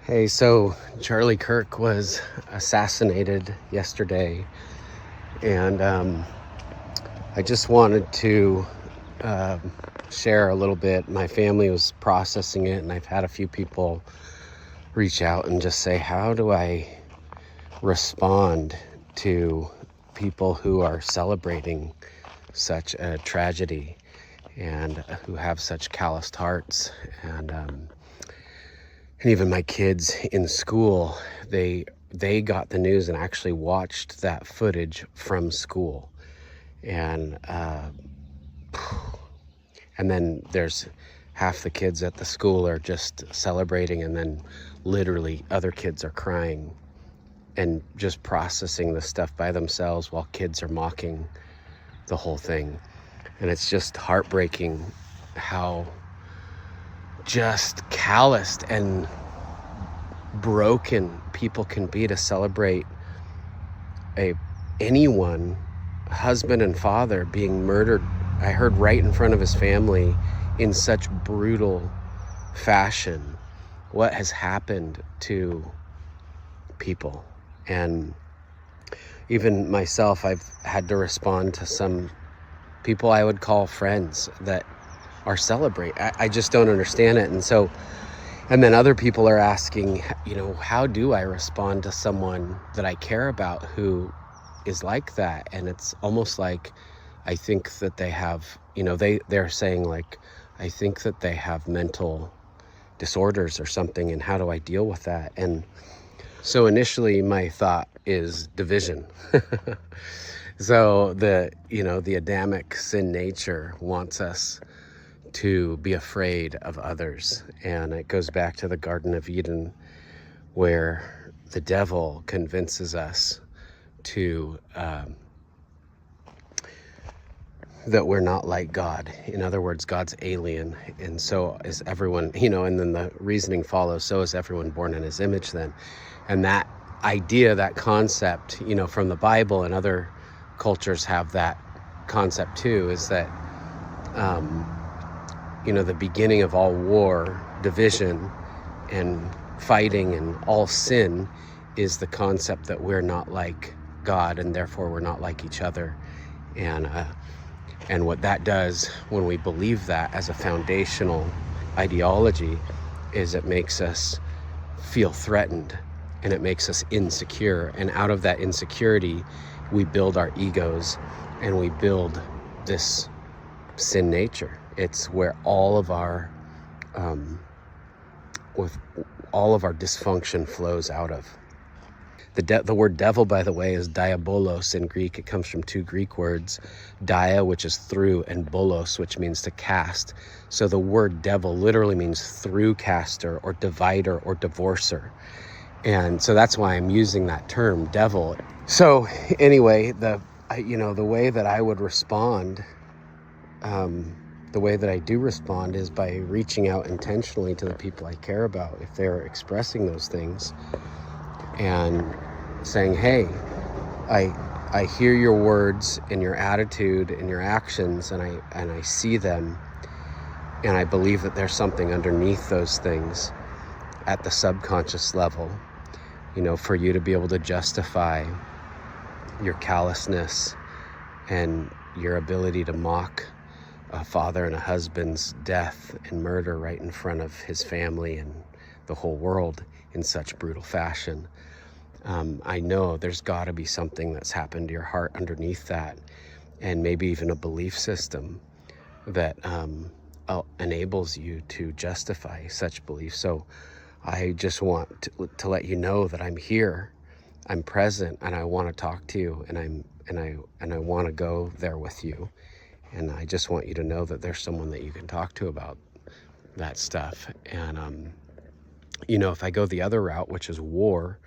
Hey, so Charlie Kirk was assassinated yesterday, and I just wanted to uh, share a little bit. My family was processing it, and I've had a few people reach out and just say, how do I respond to people who are celebrating such a tragedy and who have such calloused hearts? And even my kids in school, they got the news and actually watched that footage from school. And and then there's half the kids at the school are just celebrating, and then literally other kids are crying and just processing the stuff by themselves while kids are mocking the whole thing. And it's just heartbreaking how just calloused and broken people can be to celebrate anyone, husband and father, being murdered. I heard right in front of his family in such brutal fashion. What has happened to people? And even myself, I've had to respond to some people I would call friends that are celebrate. I just don't understand it. And then other people are asking, how do I respond to someone that I care about who is like that? And it's almost like I think that they have, they're saying like, I think that they have mental disorders or something, and how do I deal with that? And so initially my thought is division. So the Adamic sin nature wants us to be afraid of others. And it goes back to the Garden of Eden, where the devil convinces us to that we're not like God. In other words, God's alien, and so is everyone, and then the reasoning follows, so is everyone born in his image then. And that idea, that concept, from the Bible, and other cultures have that concept too, is that the beginning of all war, division, and fighting, and all sin is the concept that we're not like God, and therefore we're not like each other. And what that does when we believe that as a foundational ideology is it makes us feel threatened, and it makes us insecure. And out of that insecurity, we build our egos, and we build this sin nature. It's where all of our dysfunction flows out of. The word devil, by the way, is diabolos in Greek. It comes from two Greek words, dia, which is through, and bolos, which means to cast. So the word devil literally means through caster, or divider, or divorcer. And so that's why I'm using that term, devil. So anyway, the way that I would respond, the way that I do respond, is by reaching out intentionally to the people I care about if they're expressing those things, and saying, hey, I hear your words and your attitude and your actions, and I see them, and I believe that there's something underneath those things at the subconscious level, for you to be able to justify your callousness and your ability to mock a father and a husband's death and murder right in front of his family and the whole world in such brutal fashion. I know there's got to be something that's happened to your heart underneath that, and maybe even a belief system that enables you to justify such beliefs. So I just want to let you know that I'm here, I'm present, and I want to talk to you, and I want to go there with you. And I just want you to know that there's someone that you can talk to about that stuff. And if I go the other route, which is war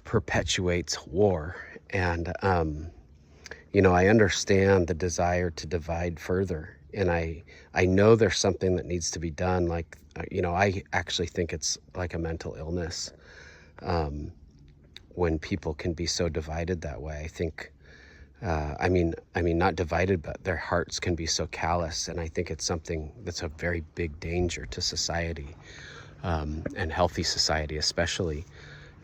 perpetuates war. And I understand the desire to divide further, and I know there's something that needs to be done. Like, I actually think it's like a mental illness when people can be so divided that way. I think I mean not divided, but their hearts can be so callous, and I think it's something that's a very big danger to society. and healthy society especially,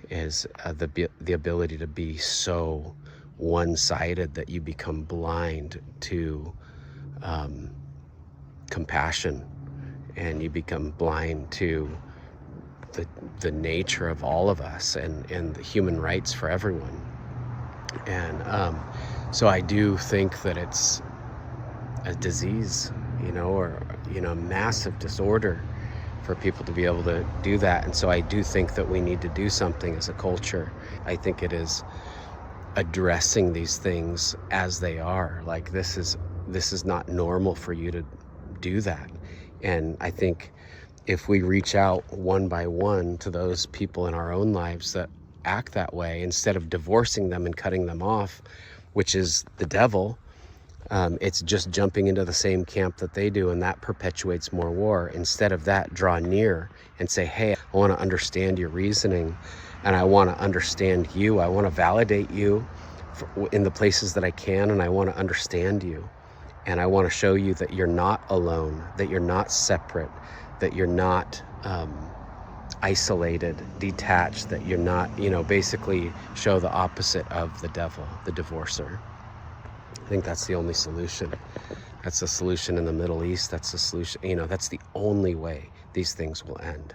is the ability to be so one-sided that you become blind to compassion, and you become blind to the nature of all of us, and the human rights for everyone. And so I do think that it's a disease, or a massive disorder for people to be able to do that. And so I do think that we need to do something as a culture. I think it is addressing these things as they are. Like, this is not normal for you to do that. And I think if we reach out one by one to those people in our own lives that act that way, instead of divorcing them and cutting them off, which is the devil, it's just jumping into the same camp that they do, and that perpetuates more war. Instead of that, draw near and say, hey, I want to understand your reasoning, and I want to understand you. I want to validate you in the places that I can, and I want to understand you. And I want to show you that you're not alone, that you're not separate, that you're not isolated, detached, that you're not, basically show the opposite of the devil, the divorcer. I think that's the only solution. That's the solution in the Middle East. That's the solution, that's the only way these things will end.